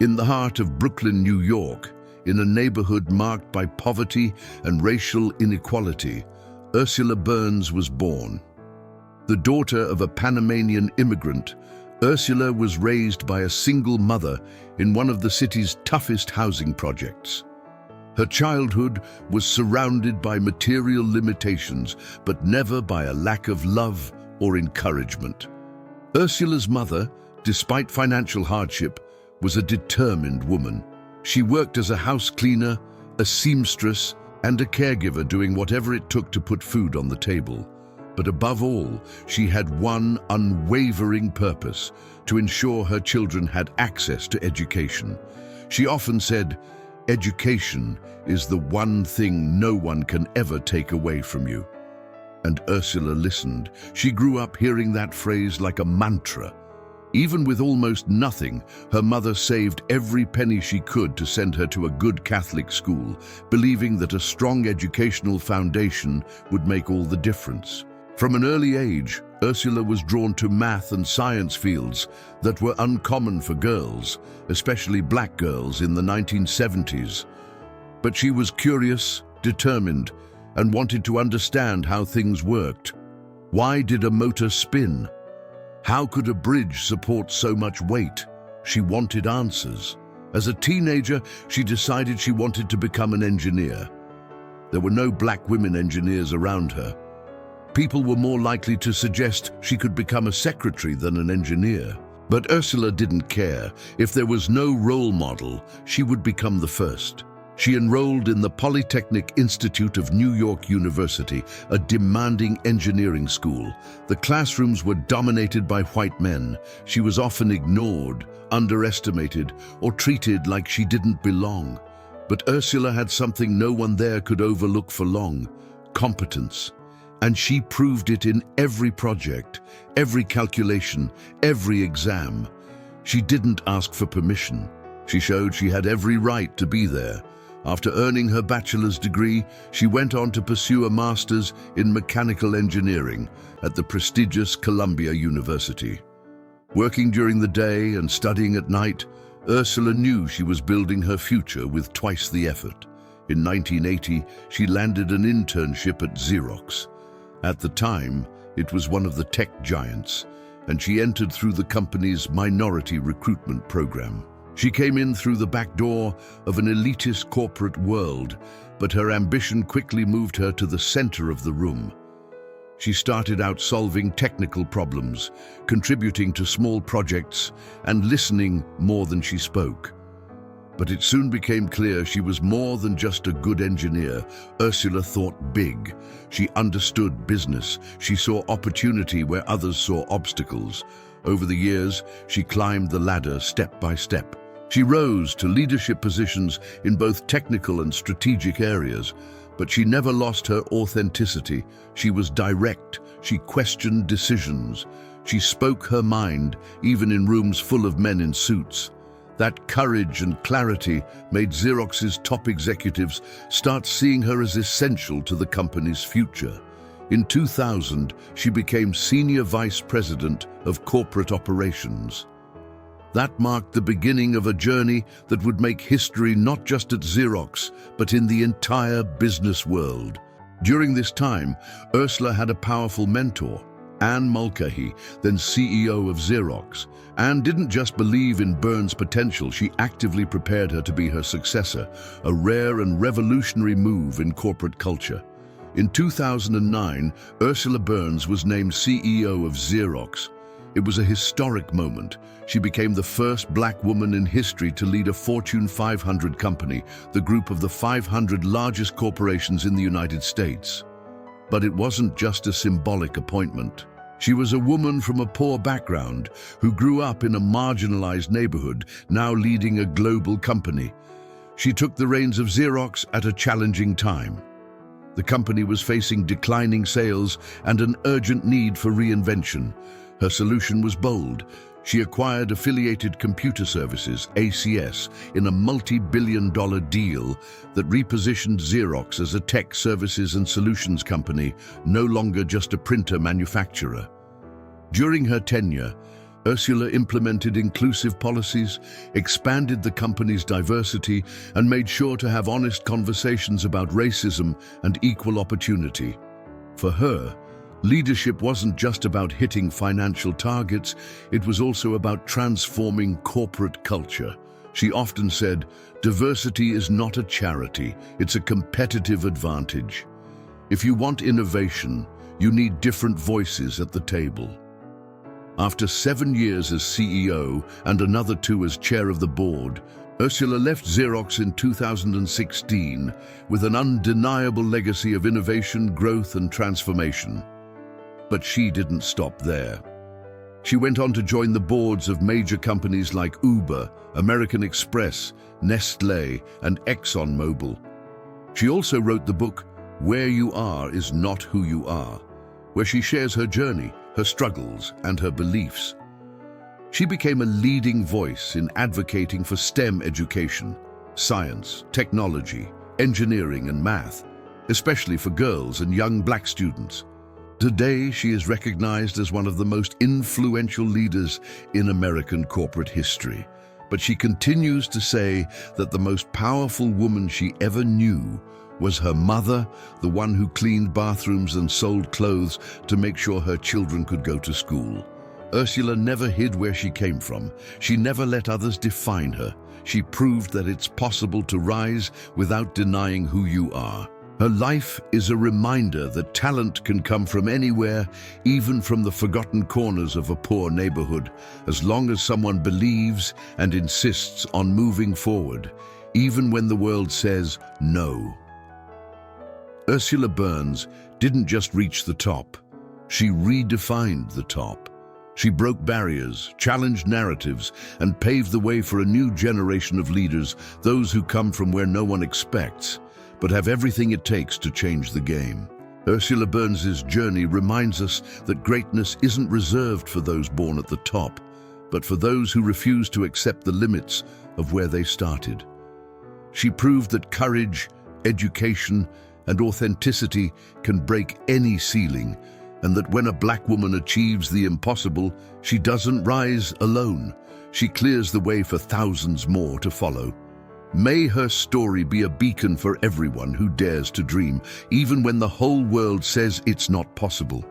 In the heart of Brooklyn, New York, in a neighborhood marked by poverty and racial inequality, Ursula Burns was born. The daughter of a Panamanian immigrant, Ursula was raised by a single mother in one of the city's toughest housing projects. Her childhood was surrounded by material limitations, but never by a lack of love or encouragement. Ursula's mother, despite financial hardship, was a determined woman. She worked as a house cleaner, a seamstress, and a caregiver, doing whatever it took to put food on the table. But above all, she had one unwavering purpose: to ensure her children had access to education. She often said, "Education is the one thing no one can ever take away from you." And Ursula listened. She grew up hearing that phrase like a mantra. Even with almost nothing, her mother saved every penny she could to send her to a good Catholic school, believing that a strong educational foundation would make all the difference. From an early age, Ursula was drawn to math and science fields that were uncommon for girls, especially black girls in the 1970s. But she was curious, determined, and wanted to understand how things worked. Why did a motor spin? How could a bridge support so much weight? She wanted answers. As a teenager, she decided she wanted to become an engineer. There were no black women engineers around her. People were more likely to suggest she could become a secretary than an engineer. But Ursula didn't care. If there was no role model, she would become the first. She enrolled in the Polytechnic Institute of New York University, a demanding engineering school. The classrooms were dominated by white men. She was often ignored, underestimated, or treated like she didn't belong. But Ursula had something no one there could overlook for long: competence. And she proved it in every project, every calculation, every exam. She didn't ask for permission. She showed she had every right to be there. After earning her bachelor's degree, she went on to pursue a master's in mechanical engineering at the prestigious Columbia University. Working during the day and studying at night, Ursula knew she was building her future with twice the effort. In 1980, she landed an internship at Xerox. At the time, it was one of the tech giants, and she entered through the company's minority recruitment program. She came in through the back door of an elitist corporate world, but her ambition quickly moved her to the center of the room. She started out solving technical problems, contributing to small projects, and listening more than she spoke. But it soon became clear she was more than just a good engineer. Ursula thought big. She understood business. She saw opportunity where others saw obstacles. Over the years, she climbed the ladder step by step. She rose to leadership positions in both technical and strategic areas, but she never lost her authenticity. She was direct. She questioned decisions. She spoke her mind, even in rooms full of men in suits. That courage and clarity made Xerox's top executives start seeing her as essential to the company's future. In 2000, she became Senior Vice President of Corporate Operations. That marked the beginning of a journey that would make history not just at Xerox, but in the entire business world. During this time, Ursula had a powerful mentor, Anne Mulcahy, then CEO of Xerox. Anne didn't just believe in Burns' potential, she actively prepared her to be her successor, a rare and revolutionary move in corporate culture. In 2009, Ursula Burns was named CEO of Xerox. It was a historic moment. She became the first black woman in history to lead a Fortune 500 company, the group of the 500 largest corporations in the United States. But it wasn't just a symbolic appointment. She was a woman from a poor background who grew up in a marginalized neighborhood, now leading a global company. She took the reins of Xerox at a challenging time. The company was facing declining sales and an urgent need for reinvention. Her solution was bold. She acquired Affiliated Computer Services, ACS, in a multi-billion-dollar deal that repositioned Xerox as a tech services and solutions company, no longer just a printer manufacturer. During her tenure, Ursula implemented inclusive policies, expanded the company's diversity, and made sure to have honest conversations about racism and equal opportunity. For her, leadership wasn't just about hitting financial targets, it was also about transforming corporate culture. She often said, "Diversity is not a charity, it's a competitive advantage." If you want innovation, you need different voices at the table. After 7 years as CEO and another 2 as chair of the board, Ursula left Xerox in 2016 with an undeniable legacy of innovation, growth, and transformation. But she didn't stop there. She went on to join the boards of major companies like Uber, American Express, Nestlé, and ExxonMobil. She also wrote the book, "Where You Are Is Not Who You Are," where she shares her journey, her struggles, and her beliefs. She became a leading voice in advocating for STEM education, science, technology, engineering, and math, especially for girls and young Black students. Today, she is recognized as one of the most influential leaders in American corporate history. But she continues to say that the most powerful woman she ever knew was her mother, the one who cleaned bathrooms and sold clothes to make sure her children could go to school. Ursula never hid where she came from. She never let others define her. She proved that it's possible to rise without denying who you are. Her life is a reminder that talent can come from anywhere, even from the forgotten corners of a poor neighborhood, as long as someone believes and insists on moving forward, even when the world says no. Ursula Burns didn't just reach the top, she redefined the top. She broke barriers, challenged narratives, and paved the way for a new generation of leaders, those who come from where no one expects, but have everything it takes to change the game. Ursula Burns' journey reminds us that greatness isn't reserved for those born at the top, but for those who refuse to accept the limits of where they started. She proved that courage, education, and authenticity can break any ceiling, and that when a Black woman achieves the impossible, she doesn't rise alone. She clears the way for thousands more to follow. May her story be a beacon for everyone who dares to dream, even when the whole world says it's not possible.